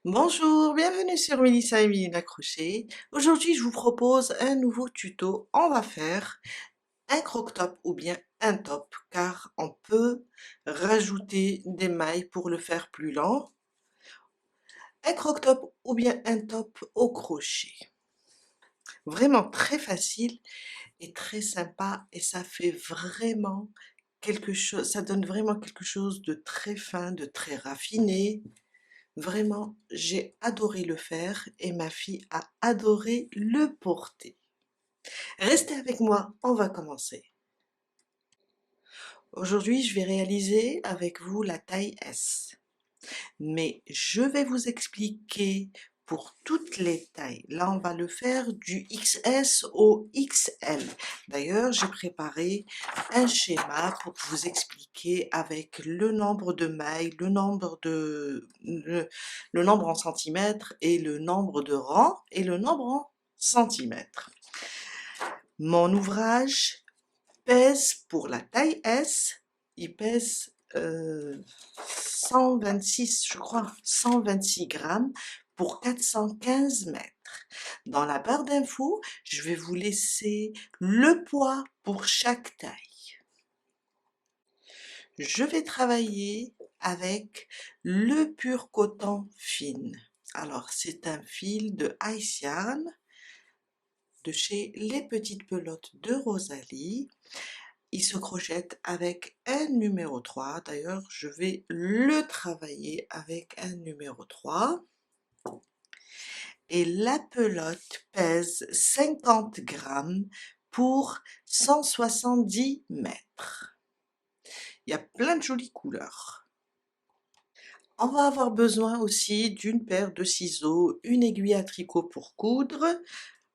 Bonjour, bienvenue sur Mélissa et Mélina Crochet. Aujourd'hui, je vous propose un nouveau tuto. On va faire un croc-top ou bien un top, car on peut rajouter des mailles pour le faire plus lent. Un croc-top ou bien un top au crochet. Vraiment très facile et très sympa et ça fait vraiment quelque chose, ça donne vraiment quelque chose de très fin, de très raffiné. Vraiment, j'ai adoré le faire et ma fille a adoré le porter. Restez avec moi, on va commencer. Aujourd'hui, je vais réaliser avec vous la taille S. Mais je vais vous expliquer pour toutes les tailles. Là, on va le faire du XS au XL. D'ailleurs, j'ai préparé un schéma pour vous expliquer avec le nombre de mailles, le nombre en centimètres et le nombre de rangs et le nombre en centimètres. Mon ouvrage pèse pour la taille S, il pèse 126, je crois, 126 grammes pour 415 mètres. Dans la barre d'infos, je vais vous laisser le poids pour chaque taille. Je vais travailler avec le pur coton fine. Alors, c'est un fil de Ice Yarn de chez Les Petites Pelotes de Rosalie. Il se crochette avec un numéro 3. D'ailleurs, je vais le travailler avec un numéro 3. Et la pelote pèse 50 grammes pour 170 mètres. Il y a plein de jolies couleurs. On va avoir besoin aussi d'une paire de ciseaux, une aiguille à tricot pour coudre,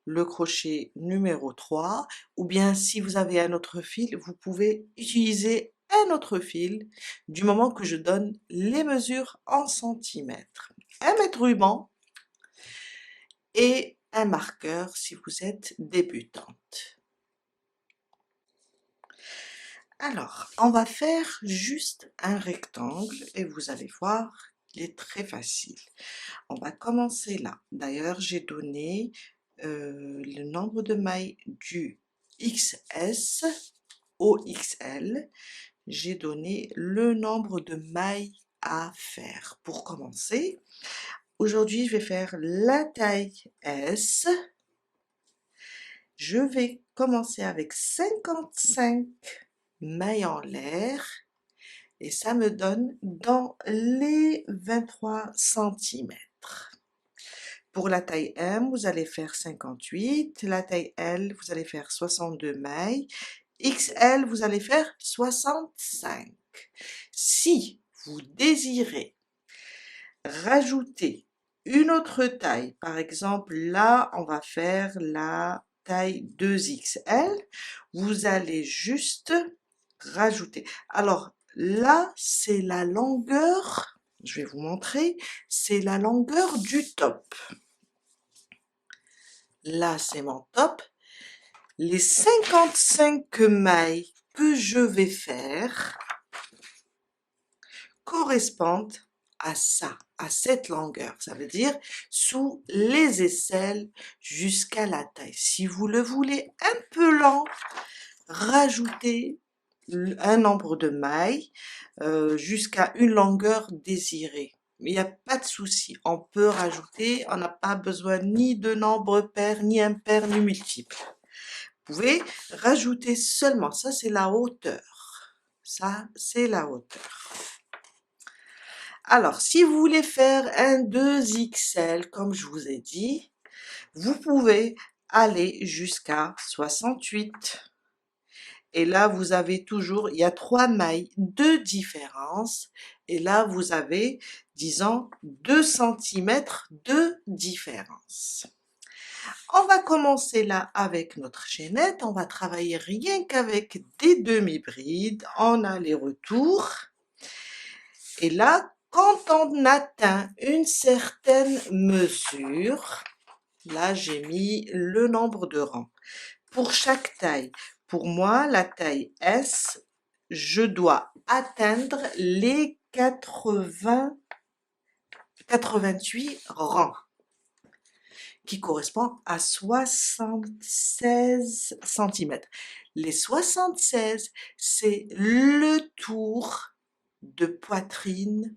le crochet numéro 3, ou bien si vous avez un autre fil, vous pouvez utiliser un autre fil du moment que je donne les mesures en centimètres. Un mètre ruban et un marqueur si vous êtes débutante. Alors, on va faire juste un rectangle et vous allez voir qu'il est très facile. On va commencer là. D'ailleurs, j'ai donné le nombre de mailles du XS au XL. J'ai donné le nombre de mailles à faire. Pour commencer, aujourd'hui, je vais faire la taille S. Je vais commencer avec 55 mailles en l'air et ça me donne dans les 23 centimètres. Pour la taille M, vous allez faire 58, la taille L, vous allez faire 62 mailles, XL, vous allez faire 65. Si vous désirez rajouter une autre taille, par exemple là, on va faire la taille 2XL, vous allez juste rajouter. Alors là, c'est la longueur, je vais vous montrer, c'est la longueur du top. Là, c'est mon top. Les 55 mailles que je vais faire correspondent à ça, à cette longueur. Ça veut dire sous les aisselles jusqu'à la taille. Si vous le voulez un peu lent, rajoutez un nombre de mailles jusqu'à une longueur désirée. Mais il n'y a pas de souci, on peut rajouter, on n'a pas besoin ni de nombre pair, ni impair, ni multiple. Vous pouvez rajouter seulement, ça c'est la hauteur. Ça c'est la hauteur. Alors, si vous voulez faire un 2XL, comme je vous ai dit, vous pouvez aller jusqu'à 68. Et là, vous avez toujours, il y a 3 mailles de différence. Et là, vous avez, disons, 2 centimètres de différence. On va commencer là avec notre chaînette. On va travailler rien qu'avec des demi-brides en aller-retour. Et là, quand on atteint une certaine mesure, là, j'ai mis le nombre de rangs. Pour chaque taille, pour moi, la taille S, je dois atteindre les 80 88 rangs, qui correspond à 76 cm. Les 76, c'est le tour de poitrine,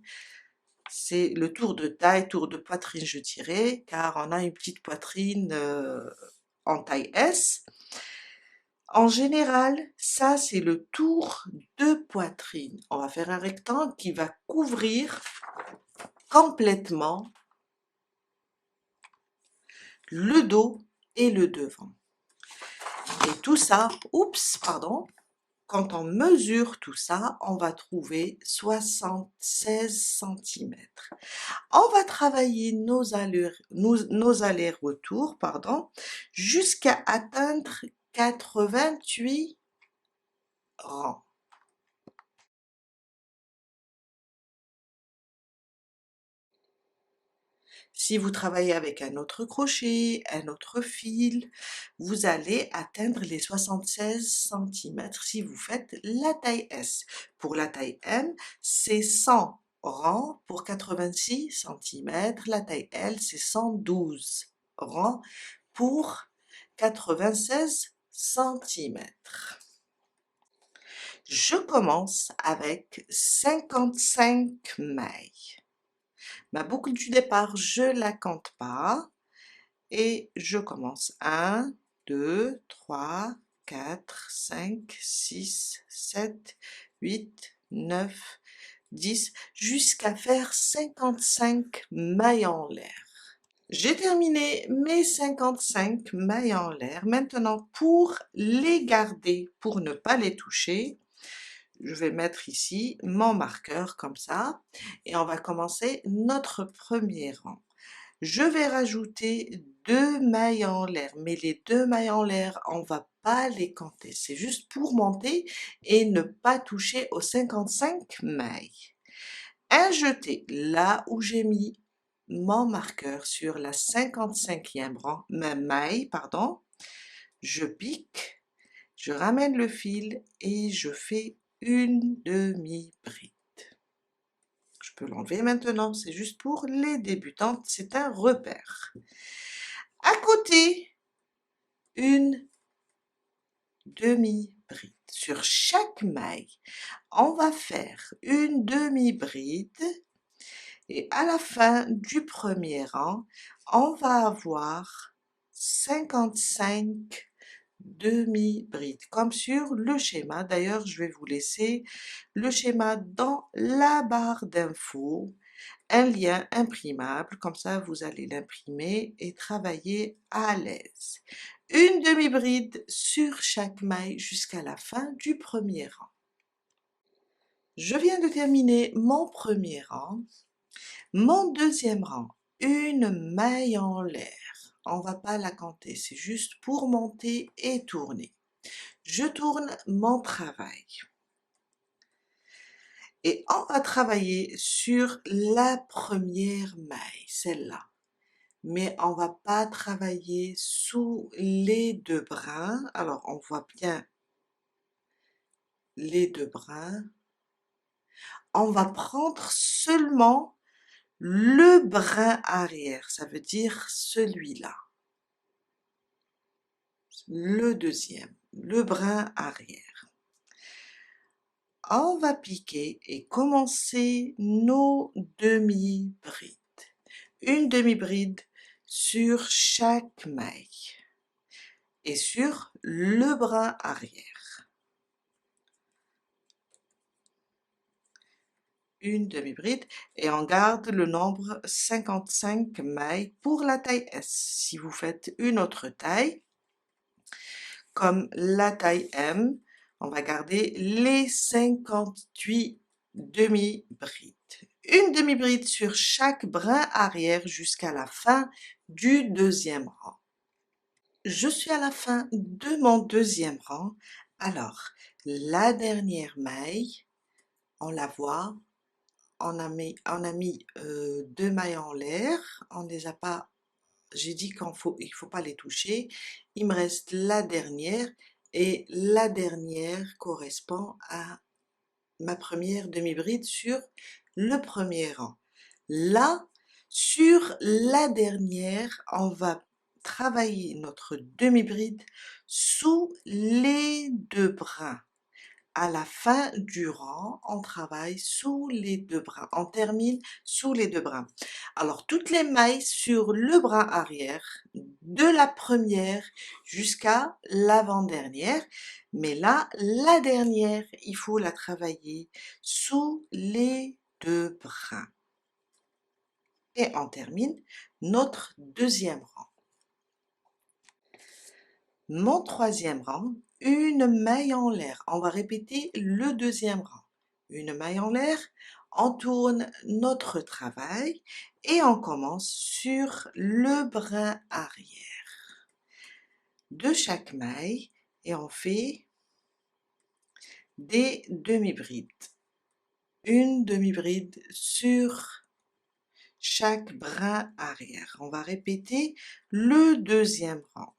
c'est le tour de taille, tour de poitrine je dirais, car on a une petite poitrine en taille S. En général, ça c'est le tour de poitrine. On va faire un rectangle qui va couvrir complètement le dos et le devant. Et tout ça, quand on mesure tout ça, on va trouver 76 cm. On va travailler nos allers-retours, jusqu'à atteindre 88 rangs. Si vous travaillez avec un autre crochet, un autre fil, vous allez atteindre les 76 cm si vous faites la taille S. Pour la taille M, c'est 100 rangs pour 86 cm. La taille L, c'est 112 rangs pour 96 cm. Je commence avec 55 mailles. Ma boucle du départ, je la compte pas et je commence 1, 2, 3, 4, 5, 6, 7, 8, 9, 10, jusqu'à faire 55 mailles en l'air. J'ai terminé mes 55 mailles en l'air. Maintenant, pour les garder, pour ne pas les toucher, je vais mettre ici mon marqueur comme ça et on va commencer notre premier rang. Je vais rajouter 2 mailles en l'air, mais les 2 mailles en l'air, on va pas les compter, c'est juste pour monter et ne pas toucher aux 55 mailles. Un jeté là où j'ai mis mon marqueur sur la 55e maille, je pique, je ramène le fil et je fais une demi-bride. Je peux l'enlever maintenant, c'est juste pour les débutantes, c'est un repère. À côté, une demi-bride. Sur chaque maille, on va faire une demi-bride et à la fin du premier rang, on va avoir 55 demi-bride comme sur le schéma. D'ailleurs, je vais vous laisser le schéma dans la barre d'infos, un lien imprimable, comme ça vous allez l'imprimer et travailler à l'aise. Une demi-bride sur chaque maille jusqu'à la fin du premier rang. Je viens de terminer mon premier rang. Mon deuxième rang, une maille en l'air. On va pas la compter, c'est juste pour monter et tourner. Je tourne mon travail. Et on va travailler sur la première maille, celle-là. Mais on va pas travailler sous les 2 brins. Alors, on voit bien les 2 brins. On va prendre seulement le brin arrière, ça veut dire celui-là. Le deuxième, le brin arrière. On va piquer et commencer nos demi-brides. Une demi-bride sur chaque maille et sur le brin arrière. Une demi-bride et on garde le nombre 55 mailles pour la taille S. Si vous faites une autre taille, comme la taille M, on va garder les 58 demi-brides. Une demi-bride sur chaque brin arrière jusqu'à la fin du deuxième rang. Je suis à la fin de mon deuxième rang. Alors, la dernière maille, on la voit, on a mis 2 mailles en l'air, on les a pas, j'ai dit il faut pas les toucher. Il me reste la dernière et la dernière correspond à ma première demi-bride sur le premier rang. Là, Sur la dernière, on va travailler notre demi-bride sous les 2 brins. À la fin du rang, on travaille sous les 2 brins. On termine sous les 2 brins. Alors, toutes les mailles sur le brin arrière, de la première jusqu'à l'avant-dernière. Mais là, la dernière, il faut la travailler sous les 2 brins. Et on termine notre deuxième rang. Mon troisième rang, une maille en l'air. On va répéter le deuxième rang. Une maille en l'air, on tourne notre travail et on commence sur le brin arrière de chaque maille et on fait des demi-brides. Une demi-bride sur chaque brin arrière. On va répéter le deuxième rang.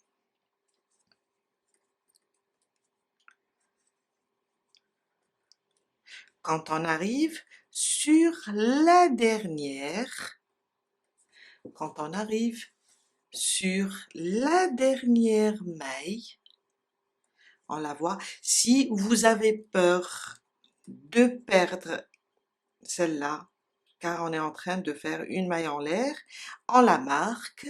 Quand on arrive sur la dernière, maille, on la voit. Si vous avez peur de perdre celle-là, car on est en train de faire une maille en l'air, on la marque.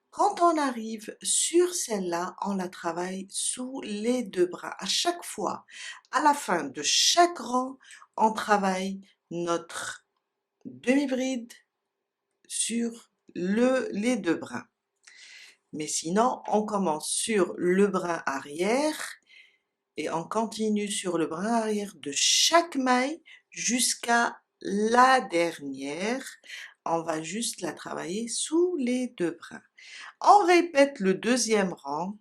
Quand on arrive sur celle-là, on la travaille sous les 2 bras. À chaque fois, à la fin de chaque rang, on travaille notre demi-bride sur les 2 brins. Mais sinon, on commence sur le brin arrière et on continue sur le brin arrière de chaque maille jusqu'à la dernière. On va juste la travailler sous les 2 brins. On répète le deuxième rang.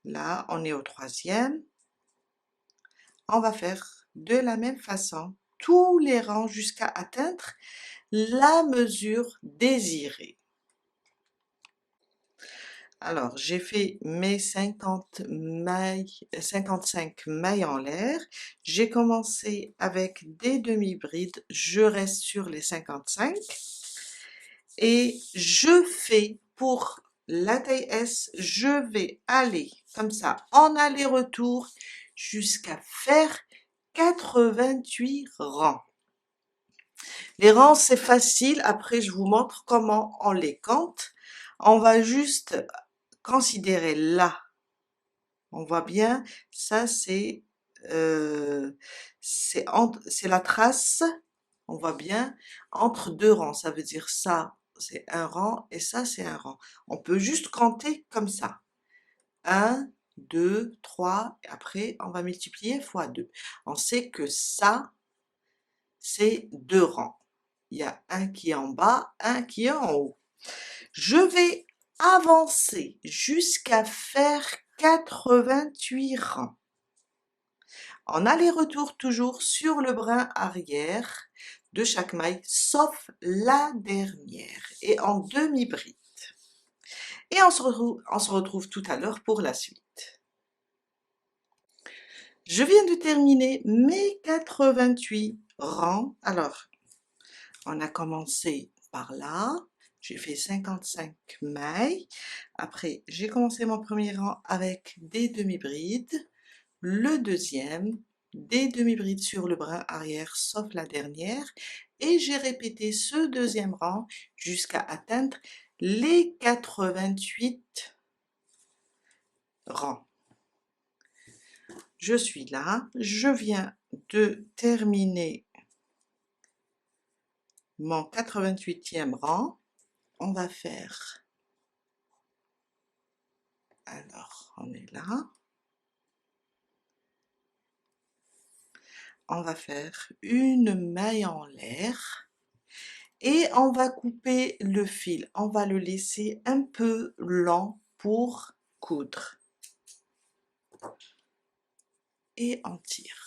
Là, on est au troisième. On va faire de la même façon tous les rangs jusqu'à atteindre la mesure désirée. Alors, j'ai fait mes 55 mailles en l'air. J'ai commencé avec des demi-brides. Je reste sur les 55. Et je fais pour la taille S, je vais aller comme ça en aller-retour jusqu'à faire 88 rangs. Les rangs, c'est facile. Après, je vous montre comment on les compte. On va juste considérer là. On voit bien, ça c'est la trace, on voit bien, entre 2 rangs. Ça veut dire ça, c'est un rang et ça, c'est un rang. On peut juste compter comme ça. 1, 2, 3, et après, on va multiplier fois 2. On sait que ça, c'est 2 rangs. Il y a un qui est en bas, un qui est en haut. Je vais avancer jusqu'à faire 88 rangs. En aller-retour toujours sur le brin arrière de chaque maille, sauf la dernière, et en demi-bride. Et on se retrouve tout à l'heure pour la suite. Je viens de terminer mes 88 rangs. Alors, on a commencé par là. J'ai fait 55 mailles. Après, j'ai commencé mon premier rang avec des demi-brides. Le deuxième, des demi-brides sur le brin arrière, sauf la dernière. Et j'ai répété ce deuxième rang jusqu'à atteindre les 88 rangs. Je suis là. Je viens de terminer mon 88e rang. On va faire, alors on est là, on va faire une maille en l'air et on va couper le fil, on va le laisser un peu lent pour coudre et on tire.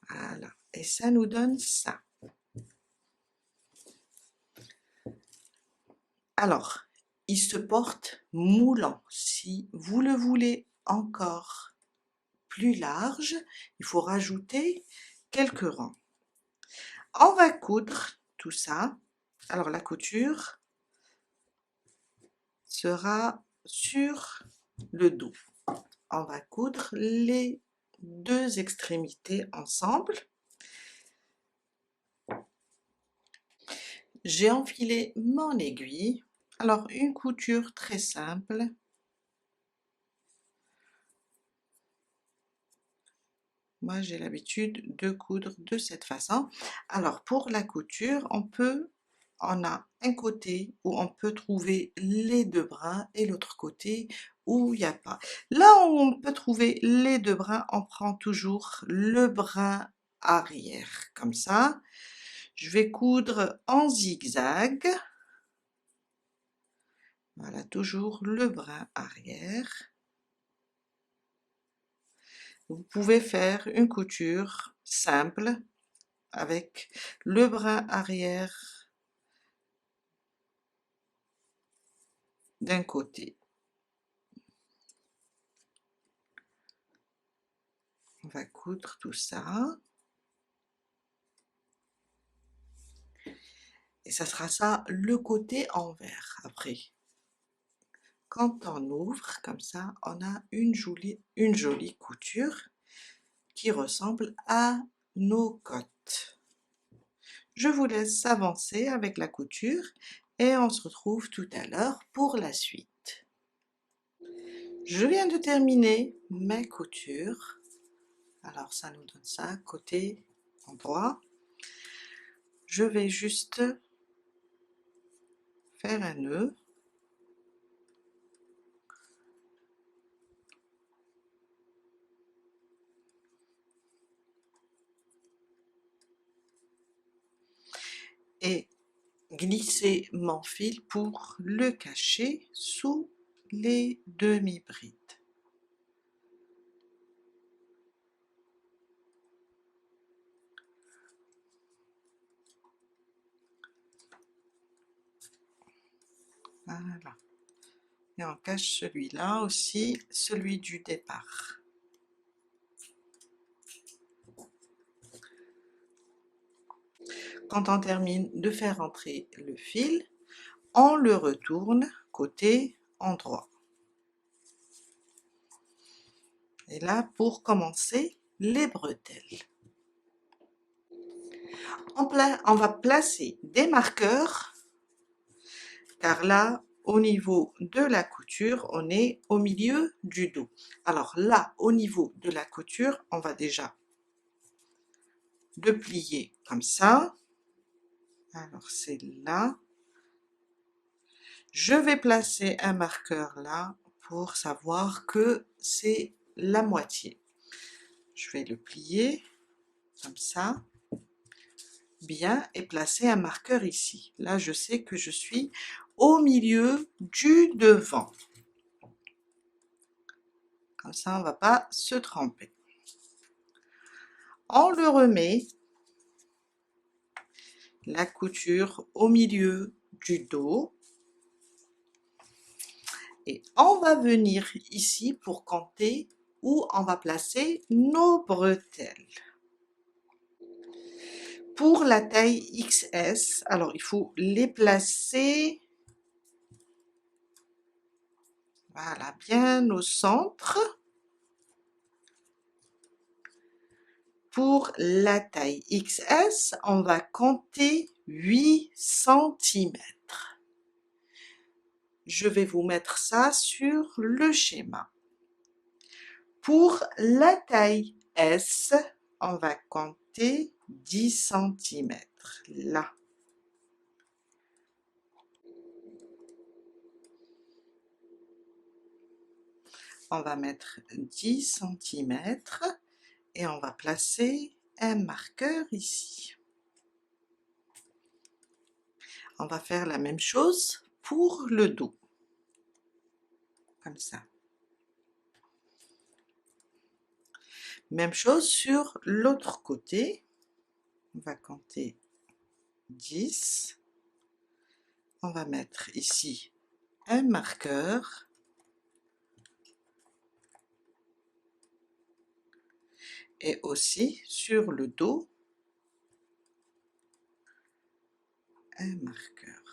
Voilà, et ça nous donne ça. Alors, il se porte moulant. Si vous le voulez encore plus large, il faut rajouter quelques rangs. On va coudre tout ça. Alors la couture sera sur le dos. On va coudre les deux extrémités ensemble. J'ai enfilé mon aiguille. Alors une couture très simple. Moi j'ai l'habitude de coudre de cette façon. Alors pour la couture, on a un côté où on peut trouver les deux brins et l'autre côté où il n'y a pas. Là où on peut trouver les deux brins, on prend toujours le brin arrière, comme ça. Je vais coudre en zigzag. Voilà, toujours le brin arrière. Vous pouvez faire une couture simple avec le brin arrière d'un côté. On va coudre tout ça. Et ça sera ça le côté envers après. Quand on ouvre comme ça, on a une jolie couture qui ressemble à nos côtes. Je vous laisse avancer avec la couture et on se retrouve tout à l'heure pour la suite. Je viens de terminer ma couture. Alors ça nous donne ça côté endroit. Je vais juste faire un nœud. Et glisser mon fil pour le cacher sous les demi-brides. Voilà. Et on cache celui-là aussi, celui du départ. Quand on termine de faire entrer le fil, on le retourne côté endroit. Et là, pour commencer les bretelles. On va placer des marqueurs, car là, au niveau de la couture, on est au milieu du dos. Alors là, au niveau de la couture, on va déjà le plier comme ça. Alors c'est là. Je vais placer un marqueur là pour savoir que c'est la moitié. Je vais le plier comme ça, bien, et placer un marqueur ici. Là, je sais que je suis au milieu du devant. Comme ça, on ne va pas se tromper. On le remet, la couture au milieu du dos. Et on va venir ici pour compter où on va placer nos bretelles. Pour la taille XS, alors il faut les placer, voilà, bien au centre. Pour la taille XS, on va compter 8 cm. Je vais vous mettre ça sur le schéma. Pour la taille S, on va compter 10 cm, là. On va mettre 10 cm et on va placer un marqueur ici. On va faire la même chose pour le dos, comme ça. Même chose sur l'autre côté. On va compter 10. On va mettre ici un marqueur. Et aussi sur le dos, un marqueur.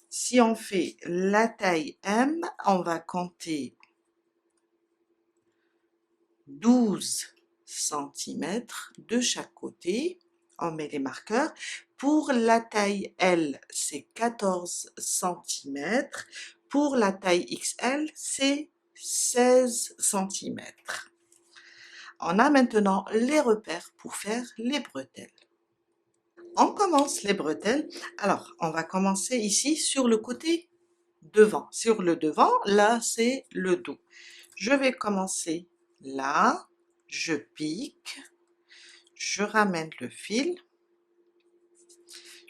Si on fait la taille M, on va compter 12 cm de chaque côté. On met les marqueurs. Pour la taille L, c'est 14 cm. Pour la taille XL, c'est 16 cm. On a maintenant les repères pour faire les bretelles. On commence les bretelles. Alors, on va commencer ici sur le côté devant. Sur le devant, là, c'est le dos. Je vais commencer là, je pique, je ramène le fil,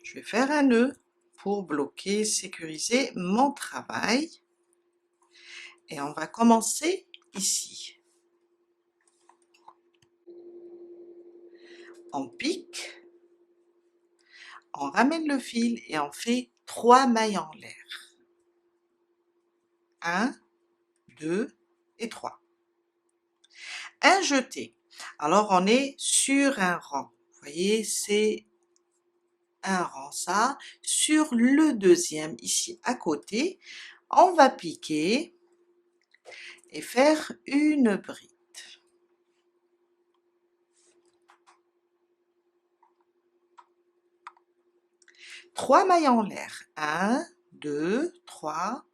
je vais faire un nœud pour bloquer, sécuriser mon travail. Et on va commencer ici. On pique, on ramène le fil et on fait 3 mailles en l'air. 1, 2 et 3. Un jeté. Alors on est sur un rang. Vous voyez, c'est un rang ça. Sur le deuxième, ici à côté, on va piquer et faire une bride. 3 mailles en l'air. 1, 2, 3.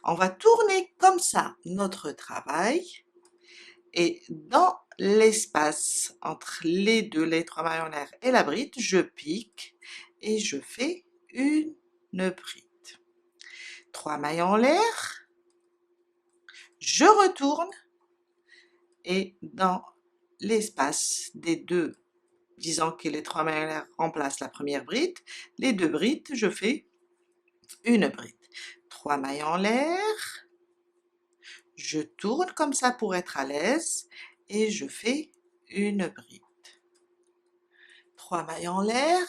On va tourner comme ça notre travail. Et dans l'espace entre les deux, les 3 mailles en l'air et la bride, je pique et je fais une bride. 3 mailles en l'air, je retourne et dans l'espace des deux, disons que les 3 mailles en l'air remplacent la première bride, les deux brides, je fais une bride. 3 mailles en l'air, je tourne comme ça pour être à l'aise et je fais une bride. 3 mailles en l'air,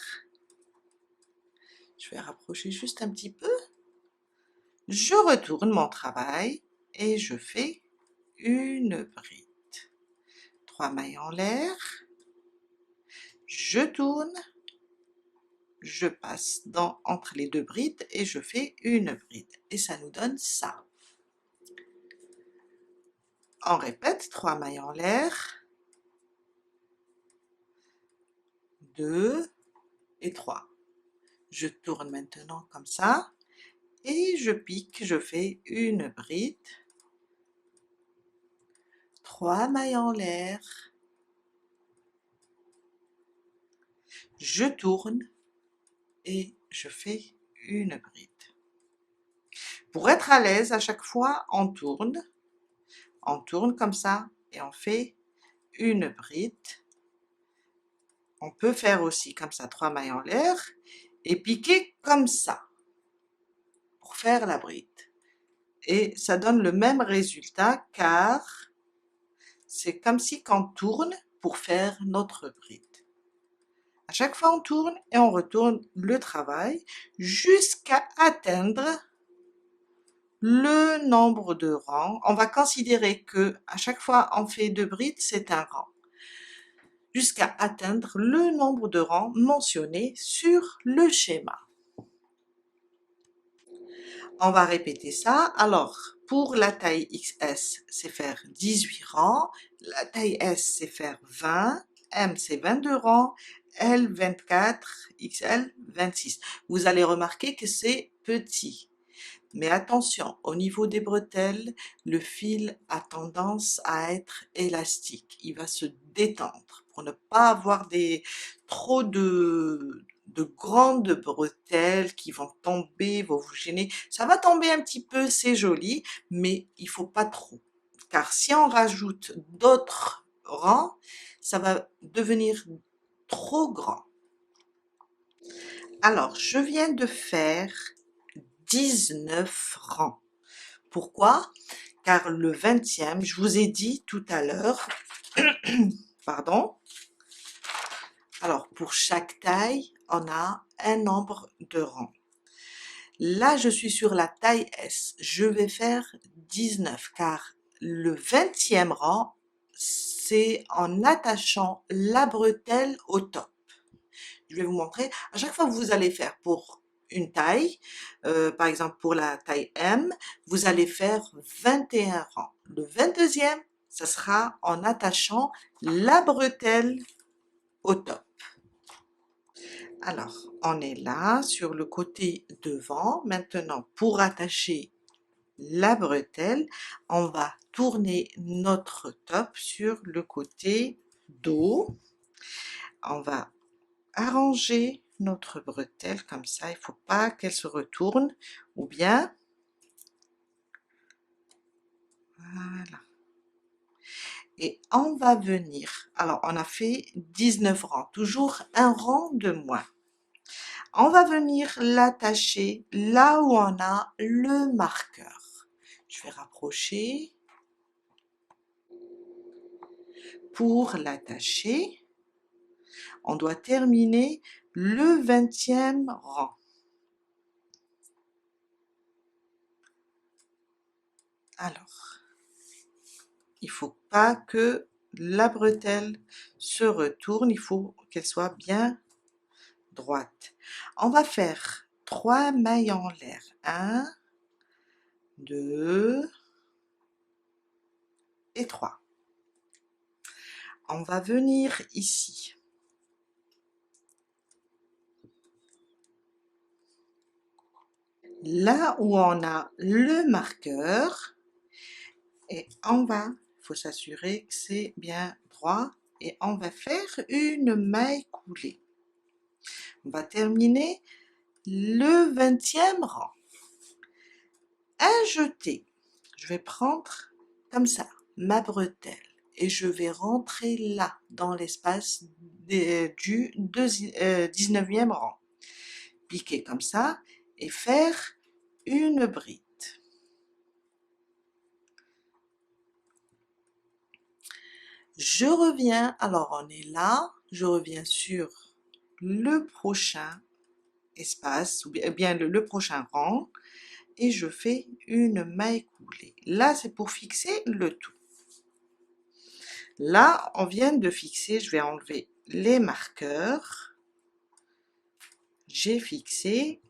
je vais rapprocher juste un petit peu, je retourne mon travail et je fais une bride. 3 mailles en l'air, je tourne, je passe entre les deux brides et je fais une bride. Et ça nous donne ça. On répète, 3 mailles en l'air, 2 et 3. Je tourne maintenant comme ça et je pique, je fais une bride, 3 mailles en l'air, je tourne et je fais une bride. Pour être à l'aise, à chaque fois, on tourne comme ça et on fait une bride. On peut faire aussi comme ça 3 mailles en l'air et piquer comme ça pour faire la bride. Et ça donne le même résultat car c'est comme si on tourne pour faire notre bride. À chaque fois on tourne et on retourne le travail jusqu'à atteindre le nombre de rangs. On va considérer que à chaque fois on fait 2 brides, c'est un rang. Jusqu'à atteindre le nombre de rangs mentionné sur le schéma. On va répéter ça. Alors, pour la taille XS, c'est faire 18 rangs. La taille S, c'est faire 20. M, c'est 22 rangs. L, 24. XL, 26. Vous allez remarquer que c'est petit. Mais attention, au niveau des bretelles, le fil a tendance à être élastique. Il va se détendre pour ne pas avoir trop de grandes bretelles qui vont tomber, vont vous gêner. Ça va tomber un petit peu, c'est joli, mais il faut pas trop. Car si on rajoute d'autres rangs, ça va devenir trop grand. Alors, je viens de faire 19 rangs. Pourquoi? Car le 20e, je vous ai dit tout à l'heure, pardon, alors pour chaque taille, on a un nombre de rangs. Là, je suis sur la taille S, je vais faire 19 car le 20e rang, c'est en attachant la bretelle au top. Je vais vous montrer. À chaque fois que vous allez faire pour une taille, par exemple pour la taille M, vous allez faire 21 rangs. Le 22e, ça sera en attachant la bretelle au top. Alors, on est là sur le côté devant. Maintenant, pour attacher la bretelle, on va tourner notre top sur le côté dos. On va arranger notre bretelle comme ça, il ne faut pas qu'elle se retourne, ou bien, voilà. Et on va venir, alors on a fait 19 rangs, toujours un rang de moins. On va venir l'attacher là où on a le marqueur. Je vais rapprocher pour l'attacher. On doit terminer le 20e rang. Alors, il ne faut pas que la bretelle se retourne, il faut qu'elle soit bien droite. On va faire 3 mailles en l'air. 1, 2 et 3. On va venir ici. Là où on a le marqueur, et il faut s'assurer que c'est bien droit, et on va faire une maille coulée. On va terminer le 20e rang. Un jeté. Je vais prendre comme ça ma bretelle et je vais rentrer là dans l'espace du 19e rang. Piquer comme ça et faire une bride. Je reviens, alors on est là, je reviens sur le prochain espace, ou bien le prochain rang, et je fais une maille coulée. Là, c'est pour fixer le tout. Là, on vient de fixer, je vais enlever les marqueurs. J'ai fixé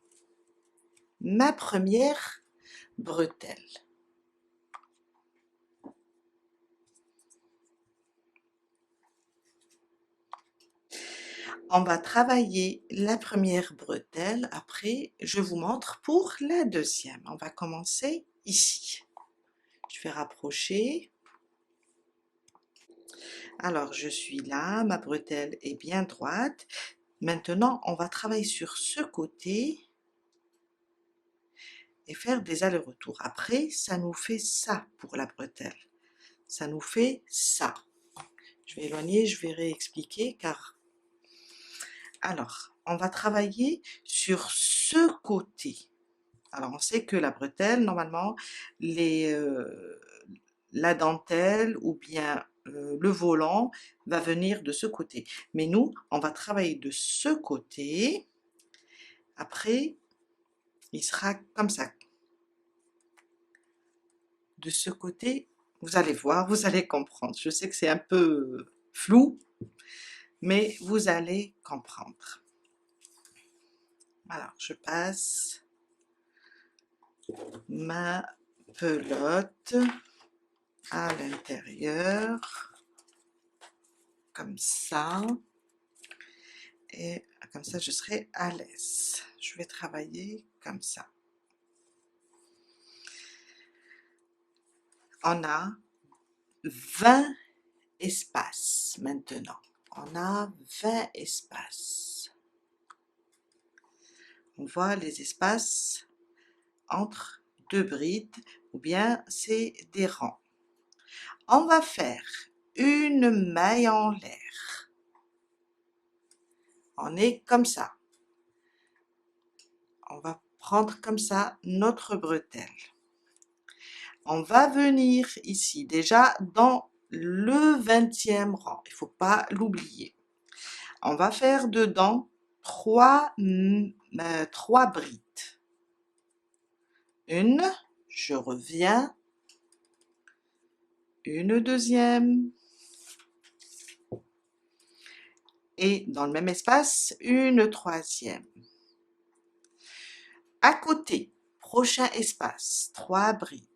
ma première bretelle. On va travailler la première bretelle, après je vous montre pour la deuxième. On va commencer ici. Je vais rapprocher. Alors je suis là, ma bretelle est bien droite. Maintenant on va travailler sur ce côté et faire des allers-retours. Après ça nous fait ça pour la bretelle. Ça nous fait ça. Je vais éloigner, je vais réexpliquer car... Alors, on va travailler sur ce côté. Alors, on sait que la bretelle, normalement, la dentelle ou bien le volant va venir de ce côté. Mais nous, on va travailler de ce côté. Après, il sera comme ça. De ce côté, vous allez voir, vous allez comprendre. Je sais que c'est un peu flou, mais vous allez comprendre. Alors, je passe ma pelote à l'intérieur, comme ça, et comme ça je serai à l'aise. Je vais travailler comme ça. On a 20 espaces maintenant. On a 20 espaces. On voit les espaces entre deux brides, ou bien c'est des rangs. On va faire une maille en l'air. On est comme ça. On va prendre comme ça notre bretelle. On va venir ici, déjà dans le 20e rang, il ne faut pas l'oublier. On va faire dedans 3 brides. Une, je reviens, une deuxième, et dans le même espace, une troisième. À côté, prochain espace, 3 brides.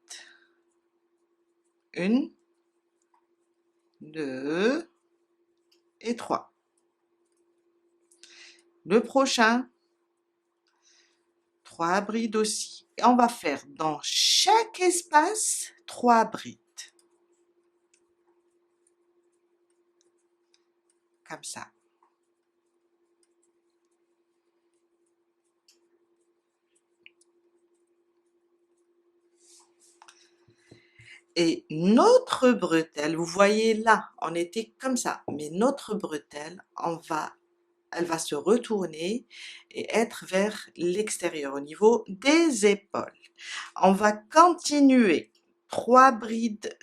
1, 2 et 3. Le prochain, 3 brides aussi. Et on va faire dans chaque espace 3 brides. Comme ça. Et notre bretelle, vous voyez là, on était comme ça, mais notre bretelle, elle va se retourner et être vers l'extérieur au niveau des épaules. On va continuer 3 brides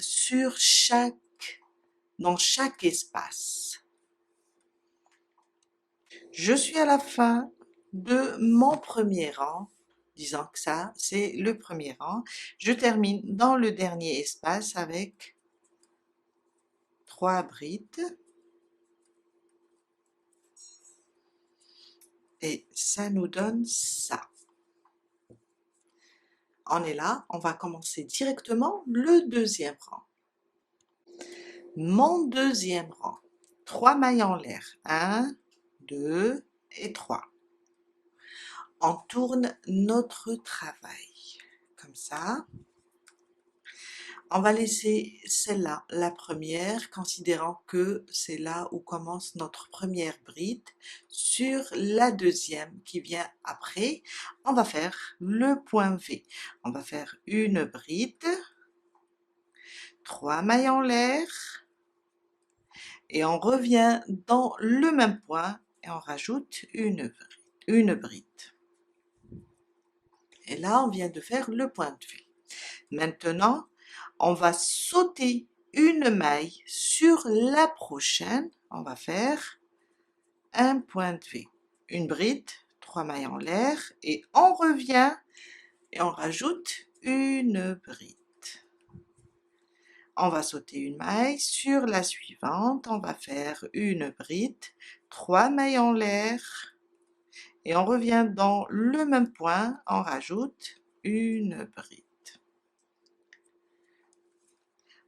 dans chaque espace. Je suis à la fin de mon premier rang, disant que ça, c'est le premier rang. Je termine dans le dernier espace avec 3 brides. Et ça nous donne ça. On est là, on va commencer directement le deuxième rang. Mon deuxième rang, 3 mailles en l'air, 1, 2 et 3. On tourne notre travail, comme ça. On va laisser celle-là, la première, considérant que c'est là où commence notre première bride. Sur la deuxième qui vient après, on va faire le point V. On va faire une bride, 3 mailles en l'air, et on revient dans le même point et on rajoute une bride. Et là, on vient de faire le point de V. Maintenant, on va sauter une maille sur la prochaine. On va faire un point de V, une bride, 3 mailles en l'air, et on revient et on rajoute une bride. On va sauter une maille sur la suivante, on va faire une bride, 3 mailles en l'air, et on revient dans le même point, on rajoute une bride.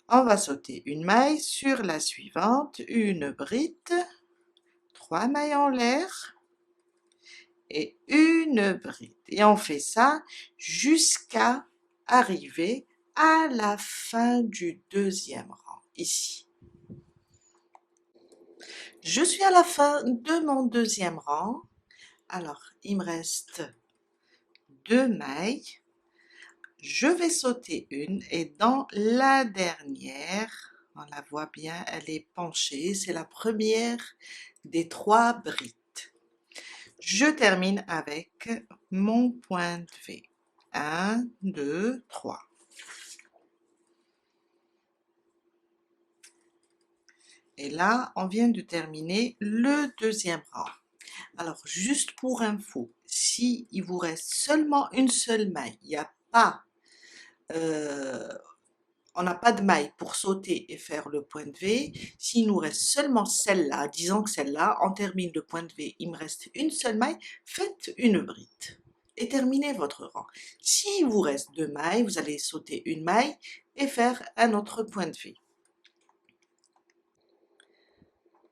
On va sauter une maille sur la suivante, une bride, 3 mailles en l'air et une bride. Et on fait ça jusqu'à arriver à la fin du deuxième rang, ici. Je suis à la fin de mon deuxième rang. Alors, il me reste 2 mailles. Je vais sauter une et dans la dernière, on la voit bien, elle est penchée, c'est la première des 3 brides. Je termine avec mon point de V. 1, 2, 3. Et là, on vient de terminer le deuxième rang. Alors, juste pour info, si il vous reste seulement une seule maille, il n'y a pas on n'a pas de maille pour sauter et faire le point de V. S'il nous reste seulement celle-là, disons que celle-là, on termine le point de V, il me reste une seule maille, faites une bride et terminez votre rang. S'il vous reste 2 mailles, vous allez sauter une maille et faire un autre point de V.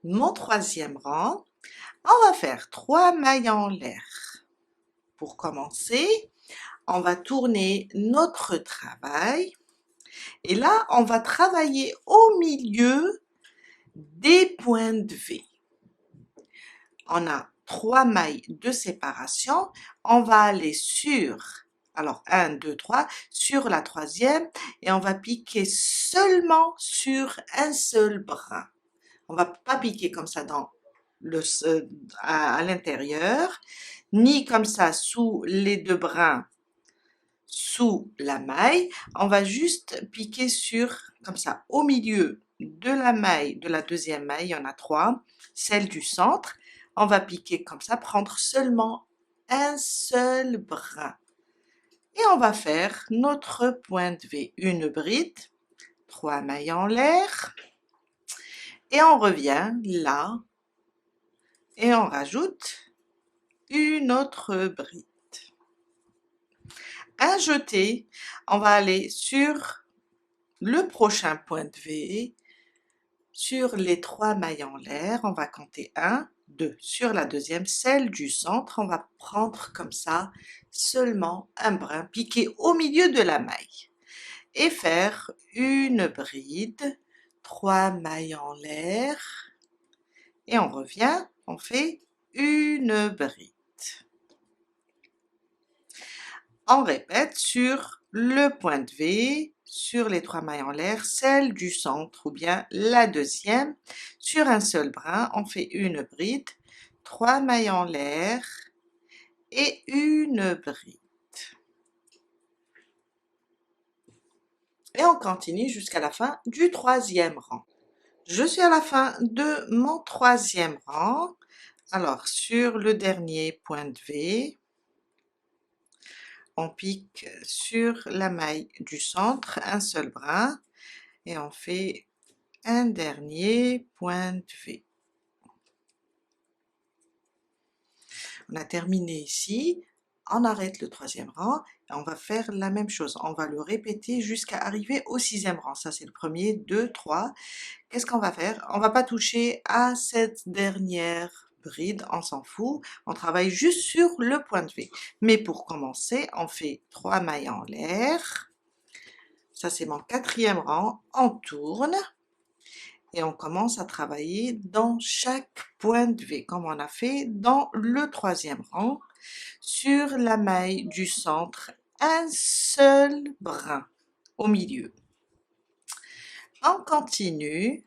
Mon troisième rang, on va faire 3 mailles en l'air. Pour commencer, on va tourner notre travail. Et là, on va travailler au milieu des points de V. On a 3 mailles de séparation. On va aller alors 1, 2, 3, sur la troisième et on va piquer seulement sur un seul brin. On va pas piquer comme ça à l'intérieur, ni comme ça sous les 2 brins sous la maille, on va juste piquer comme ça, au milieu de la maille, de la deuxième maille, il y en a 3, celle du centre, on va piquer comme ça, prendre seulement un seul brin. Et on va faire notre point de V, une bride, 3 mailles en l'air et on revient là et on rajoute une autre bride. Un jeté, on va aller sur le prochain point de V, sur les 3 mailles en l'air, on va compter 1, 2. Sur la deuxième, celle du centre, on va prendre comme ça seulement un brin piqué au milieu de la maille et faire une bride, 3 mailles en l'air et on revient, on fait une bride. On répète sur le point de V, sur les 3 mailles en l'air, celle du centre ou bien la deuxième, sur un seul brin, on fait une bride, 3 mailles en l'air et une bride. Et on continue jusqu'à la fin du 3e rang. Je suis à la fin de mon 3e rang. Alors, sur le dernier point de V, on pique sur la maille du centre un seul brin et on fait un dernier point de V. On a terminé ici, on arrête le 3e rang et on va faire la même chose. On va le répéter jusqu'à arriver au 6e rang. Ça c'est le premier, 2, 3. Qu'est-ce qu'on va faire? On va pas toucher à cette dernière bride, on s'en fout, on travaille juste sur le point de V. Mais pour commencer, on fait 3 mailles en l'air, ça c'est mon 4e rang, on tourne et on commence à travailler dans chaque point de V, comme on a fait dans le 3e rang, sur la maille du centre, un seul brin au milieu. On continue.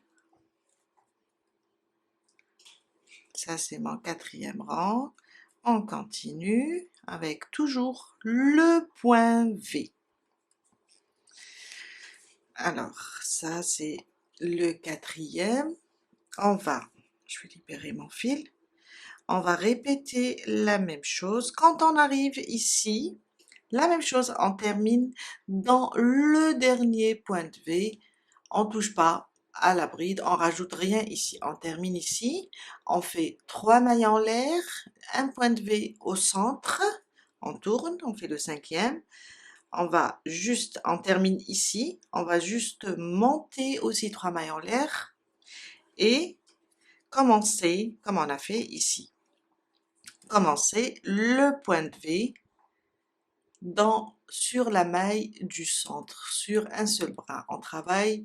Ça c'est mon 4e rang, on continue avec toujours le point V. Alors ça c'est le 4e, je vais libérer mon fil, on va répéter la même chose. Quand on arrive ici, la même chose, on termine dans le dernier point de V, on touche pas à la bride, on rajoute rien ici, on termine ici, on fait 3 mailles en l'air, un point de V au centre, on tourne, on fait le 5e, on termine ici, on va juste monter aussi 3 mailles en l'air et commencer comme on a fait ici. Commencer le point de V sur la maille du centre, sur un seul brin. On travaille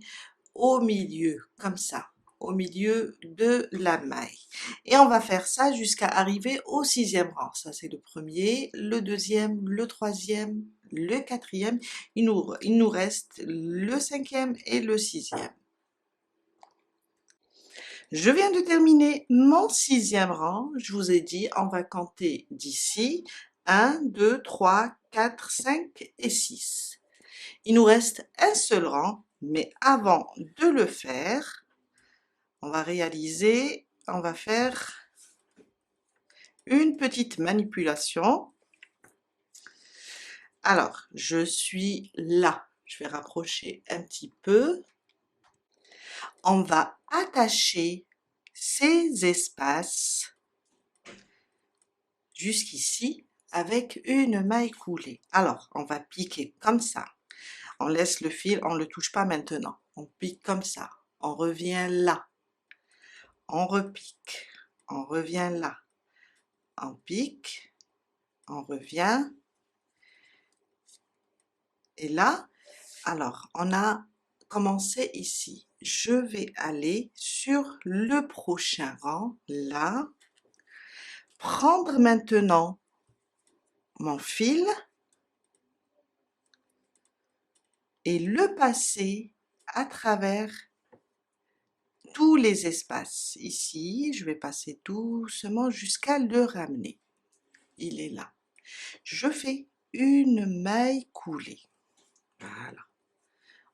au milieu, comme ça, au milieu de la maille. Et on va faire ça jusqu'à arriver au 6e rang. Ça c'est le premier, le 2e, le 3e, le 4e. Il nous reste le 5e et le 6e. Je viens de terminer mon 6e rang. Je vous ai dit, on va compter d'ici 1, 2, 3, 4, 5 et 6. Il nous reste un seul rang, mais avant de le faire, on va faire une petite manipulation. Alors, je suis là. Je vais rapprocher un petit peu. On va attacher ces espaces jusqu'ici avec une maille coulée. Alors, on va piquer comme ça. On laisse le fil, on ne le touche pas maintenant. On pique comme ça. On revient là. On repique. On revient là. On pique. On revient. Et là, alors, on a commencé ici. Je vais aller sur le prochain rang, là. Prendre maintenant mon fil et le passer à travers tous les espaces. Ici, je vais passer doucement jusqu'à le ramener. Il est là. Je fais une maille coulée. Voilà.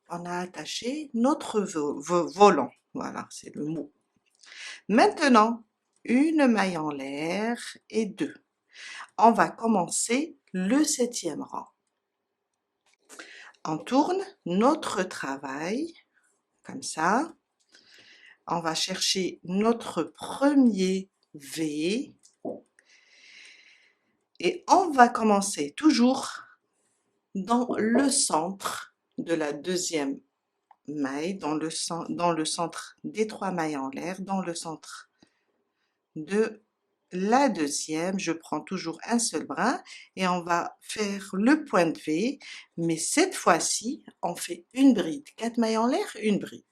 On a attaché notre volant. Voilà, c'est le mot. Maintenant, une maille en l'air et 2. On va commencer le 7e rang. On tourne notre travail comme ça. On va chercher notre premier V et on va commencer toujours dans le centre de la deuxième maille, dans le centre des 3 mailles en l'air, dans le centre de la deuxième, je prends toujours un seul brin et on va faire le point de V, mais cette fois-ci, on fait une bride, 4 mailles en l'air, une bride.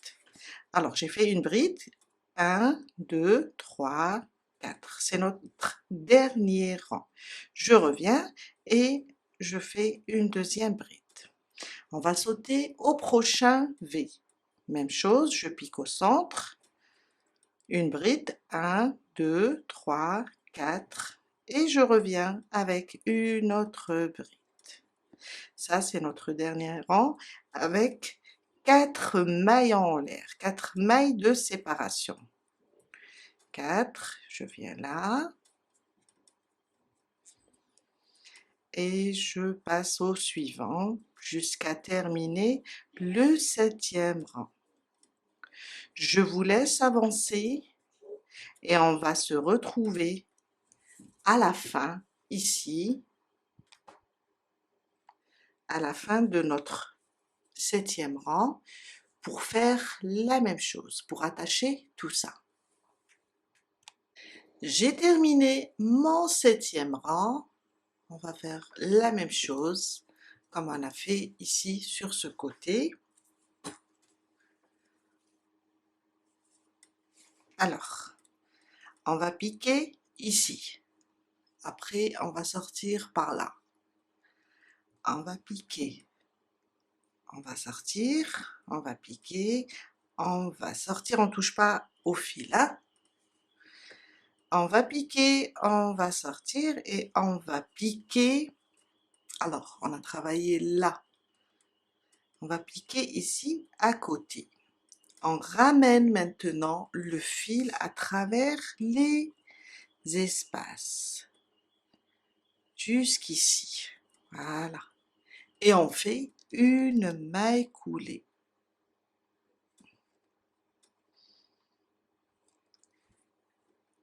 Alors, j'ai fait une bride, 1, 2, 3, 4. C'est notre dernier rang. Je reviens et je fais une deuxième bride. On va sauter au prochain V. Même chose, je pique au centre, une bride, 1, 2, 3, 4, et je reviens avec une autre bride. Ça, c'est notre dernier rang avec 4 mailles en l'air, 4 mailles de séparation. 4, je viens là, et je passe au suivant jusqu'à terminer le 7e rang. Je vous laisse avancer et on va se retrouver à la fin, ici, à la fin de notre 7e rang, pour faire la même chose, pour attacher tout ça. J'ai terminé mon 7e rang. On va faire la même chose comme on a fait ici sur ce côté. Alors, on va piquer ici. Après, on va sortir par là. On va piquer. On va sortir. On va piquer. On va sortir. On ne touche pas au fil, hein. On va piquer, on va sortir et on va piquer. Alors, on a travaillé là. On va piquer ici à côté. On ramène maintenant le fil à travers les espaces. Jusqu'ici. Voilà. Et on fait une maille coulée.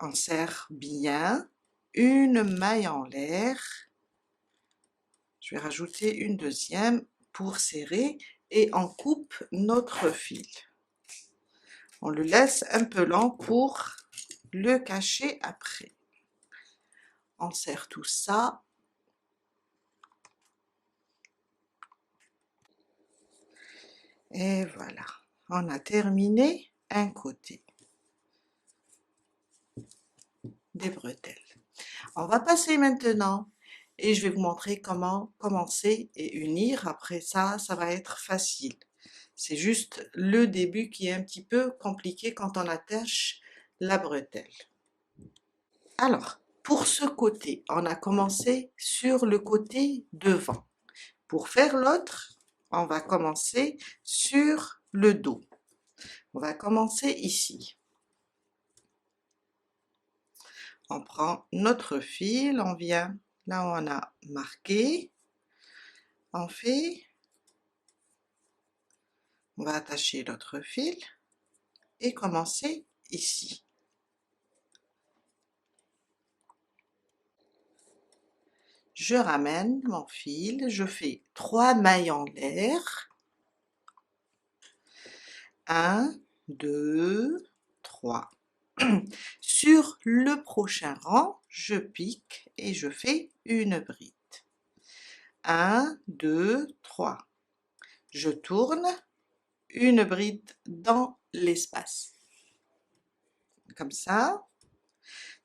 On serre bien une maille en l'air. Je vais rajouter une deuxième pour serrer et on coupe notre fil. On le laisse un peu lent pour le cacher après. On serre tout ça. Et voilà, on a terminé un côté des bretelles. On va passer maintenant et je vais vous montrer comment commencer et unir. Après ça, ça va être facile. C'est juste le début qui est un petit peu compliqué quand on attache la bretelle. Alors, pour ce côté, on a commencé sur le côté devant. Pour faire l'autre, on va commencer sur le dos. On va commencer ici. On prend notre fil, on vient là où on a marqué, on va attacher l'autre fil et commencer ici. Je ramène mon fil, je fais 3 mailles en l'air, 1, 2, 3. Sur le prochain rang, je pique et je fais une bride. 1, 2, 3. Je tourne, une bride dans l'espace. Comme ça.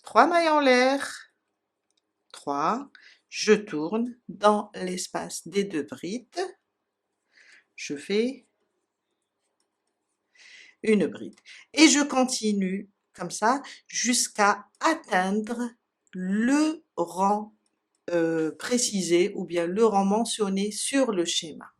3 mailles en l'air. 3. Je tourne dans l'espace des 2 brides. Je fais une bride. Et je continue comme ça jusqu'à atteindre le rang précisé ou bien le rang mentionné sur le schéma.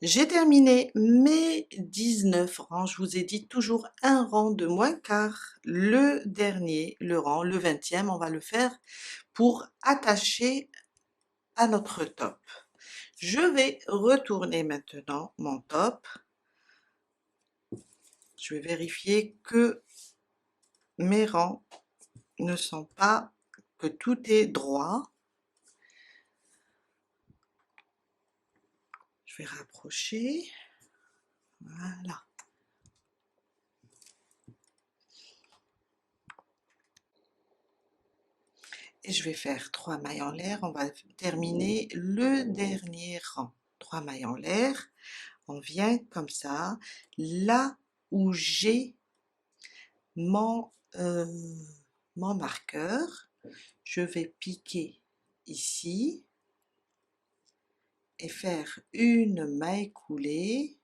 J'ai terminé mes 19 rangs, je vous ai dit toujours un rang de moins car le dernier, le rang, le 20e, on va le faire pour attacher à notre top. Je vais retourner maintenant mon top Je vais vérifier que mes rangs ne sont pas, que tout est droit. Je vais rapprocher, voilà. Et je vais faire 3 mailles en l'air, on va terminer le dernier rang. 3 mailles en l'air, on vient comme ça, là où j'ai mon, mon marqueur, je vais piquer ici et faire une maille coulée,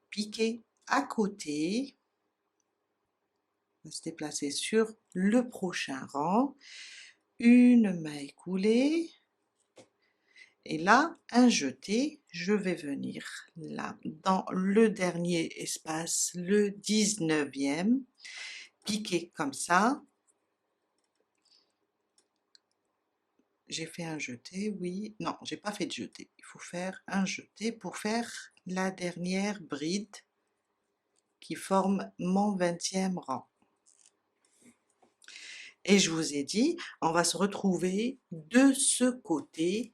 piquer à côté, on va se déplacer sur le prochain rang, une maille coulée, et là, un jeté, je vais venir là, dans le dernier espace, le 19e, piquer comme ça. J'ai fait un jeté, oui, non, j'ai pas fait de jeté, il faut faire un jeté pour faire la dernière bride qui forme mon 20e rang. Et je vous ai dit, on va se retrouver de ce côté.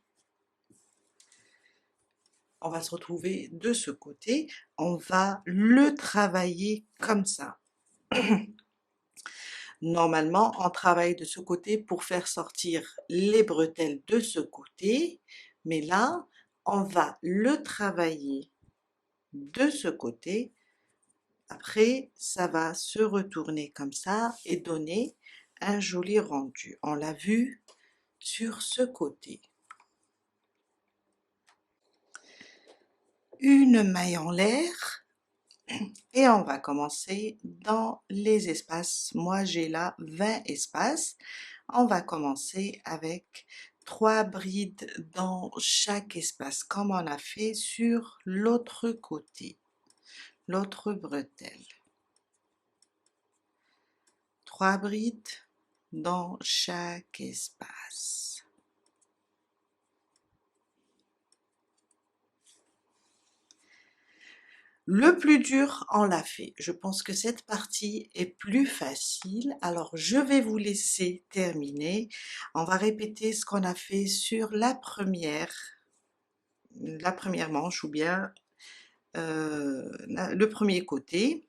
On va se retrouver de ce côté. On va le travailler comme ça. Normalement, on travaille de ce côté pour faire sortir les bretelles de ce côté. Mais là, on va le travailler de ce côté. Après, ça va se retourner comme ça et donner un joli rendu. On l'a vu sur ce côté. Une maille en l'air et on va commencer dans les espaces. Moi j'ai là 20 espaces. On va commencer avec 3 brides dans chaque espace comme on a fait sur l'autre côté, l'autre bretelle. 3 brides dans chaque espace. Le plus dur, on l'a fait. Je pense que cette partie est plus facile. Alors, je vais vous laisser terminer. On va répéter ce qu'on a fait sur la première manche ou bien le premier côté.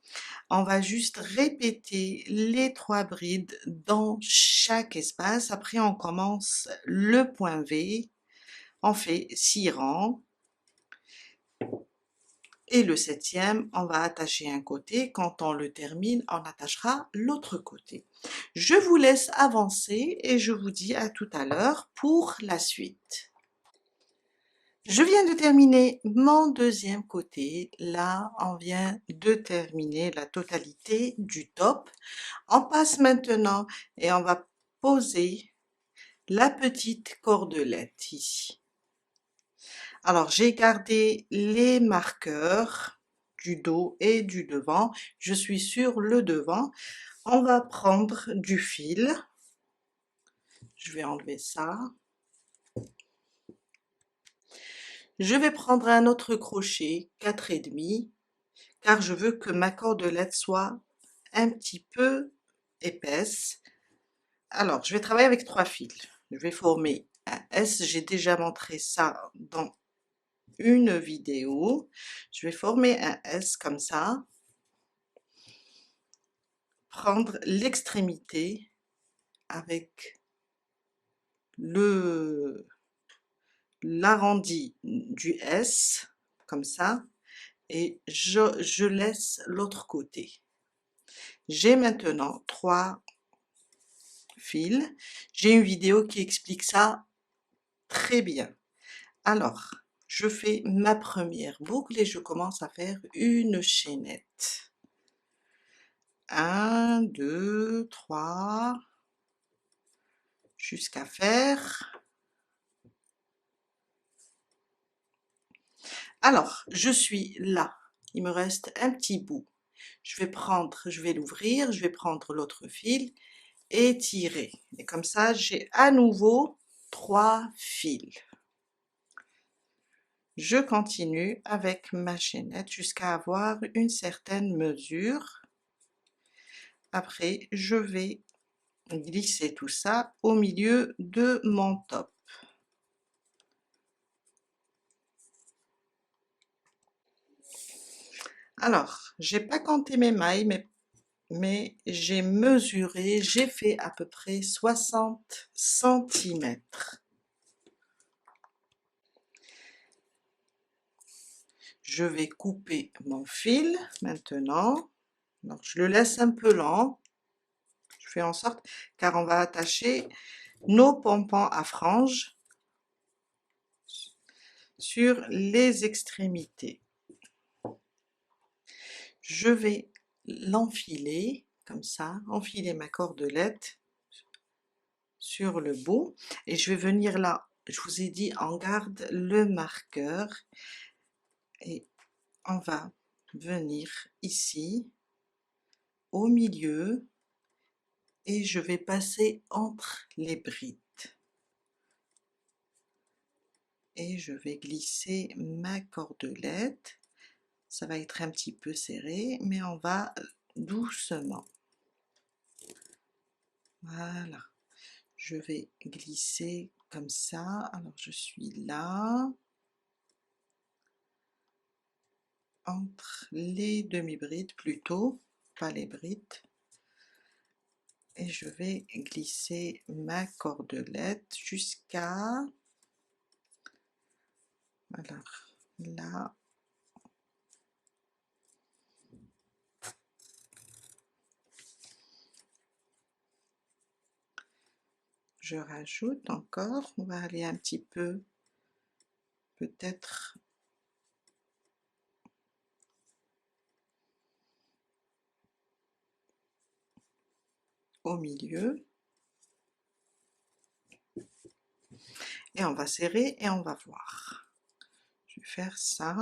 On va juste répéter les 3 brides dans chaque espace. Après, on commence le point V. On fait 6 rangs. Et le 7e, on va attacher un côté. Quand on le termine, on attachera l'autre côté. Je vous laisse avancer et je vous dis à tout à l'heure pour la suite. Je viens de terminer mon deuxième côté. Là, on vient de terminer la totalité du top. On passe maintenant et on va poser la petite cordelette ici. Alors, j'ai gardé les marqueurs du dos et du devant. Je suis sur le devant. On va prendre du fil. Je vais enlever ça. Je vais prendre un autre crochet, 4,5, car je veux que ma cordelette soit un petit peu épaisse. Alors, je vais travailler avec 3 fils. Je vais former un S. J'ai déjà montré ça dans une vidéo. Je vais former un S comme ça, prendre l'extrémité avec l'arrondi du S comme ça et je laisse l'autre côté. J'ai maintenant 3 fils. J'ai une vidéo qui explique ça très bien. Alors, je fais ma première boucle et je commence à faire une chaînette. 1, 2, 3, jusqu'à faire. Alors, je suis là. Il me reste un petit bout. Je vais l'ouvrir, je vais prendre l'autre fil et tirer. Et comme ça, j'ai à nouveau 3 fils. Je continue avec ma chaînette jusqu'à avoir une certaine mesure. Après, je vais glisser tout ça au milieu de mon top. Alors, j'ai pas compté mes mailles, mais j'ai mesuré, j'ai fait à peu près 60 centimètres. Je vais couper mon fil maintenant. Alors, je le laisse un peu lent. Je fais en sorte, car on va attacher nos pompons à franges sur les extrémités. Je vais l'enfiler comme ça, enfiler ma cordelette sur le bout et je vais venir là, je vous ai dit on garde le marqueur et on va venir ici au milieu et je vais passer entre les brides et je vais glisser ma cordelette. Ça va être un petit peu serré mais on va doucement. Voilà, je vais glisser comme ça. Alors je suis là entre les demi-brides plutôt, pas les brides, et je vais glisser ma cordelette jusqu'à, alors là, je rajoute encore, on va aller un petit peu, peut-être au milieu, et on va serrer et on va voir. Je vais faire ça,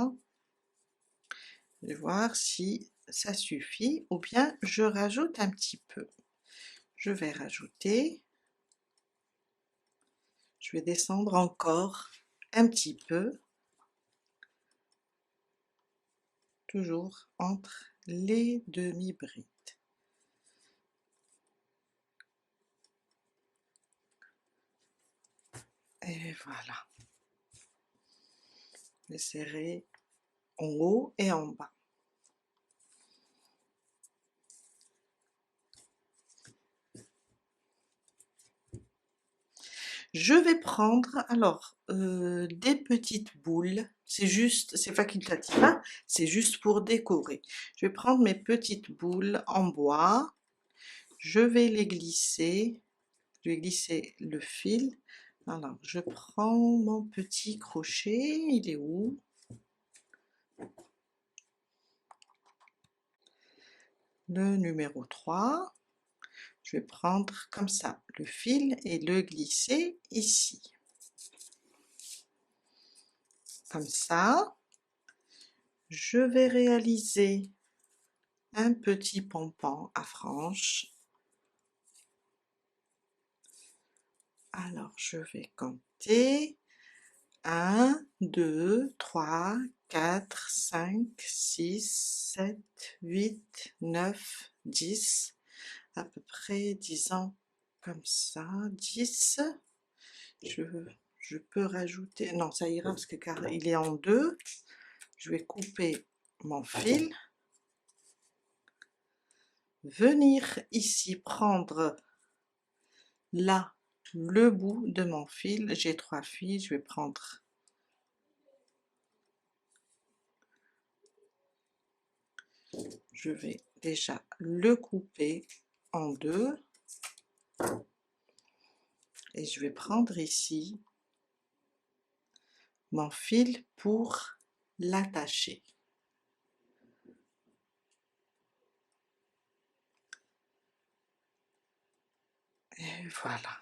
je vais voir si ça suffit, ou bien je rajoute un petit peu. Je vais rajouter, je vais descendre encore un petit peu, toujours entre les demi-brides. Et voilà, je vais serrer en haut et en bas. Je vais prendre alors des petites boules, c'est juste, c'est facultatif, hein, c'est juste pour décorer. Je vais prendre mes petites boules en bois, je vais les glisser, je vais glisser le fil. Alors je prends mon petit crochet, il est où? Le numéro 3. Je vais prendre comme ça le fil et le glisser ici. Comme ça, je vais réaliser un petit pompon à franges. Alors je vais compter 1, 2, 3, 4, 5, 6, 7, 8, 9, 10, à peu près 10 ans comme ça, 10. Je peux rajouter, non ça ira parce que car il est en deux. Je vais couper mon fil, venir ici prendre là le bout de mon fil, j'ai 3 fils, je vais prendre je vais déjà le couper en deux et je vais prendre ici mon fil pour l'attacher. Et voilà.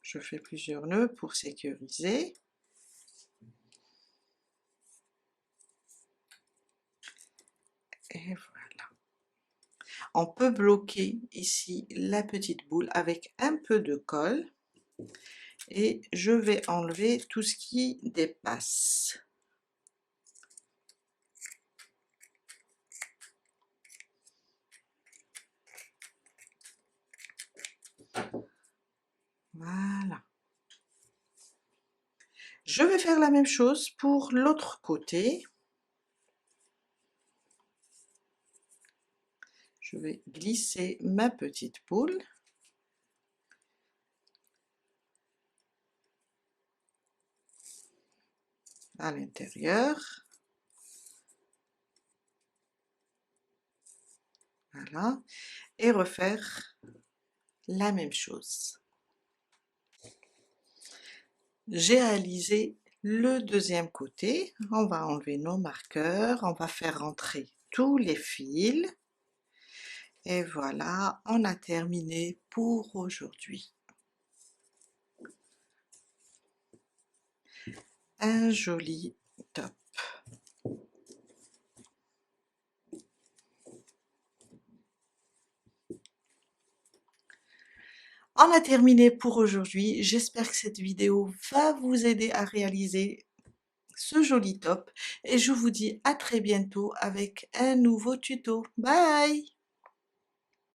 Je fais plusieurs nœuds pour sécuriser. Et voilà. On peut bloquer ici la petite boule avec un peu de colle et je vais enlever tout ce qui dépasse. Voilà. Je vais faire la même chose pour l'autre côté. Je vais glisser ma petite boule à l'intérieur. Voilà. Et refaire la même chose. J'ai réalisé le deuxième côté. On va enlever nos marqueurs, on va faire rentrer tous les fils. Et voilà, on a terminé pour aujourd'hui. Un joli top. On a terminé pour aujourd'hui. J'espère que cette vidéo va vous aider à réaliser ce joli top et je vous dis à très bientôt avec un nouveau tuto. Bye!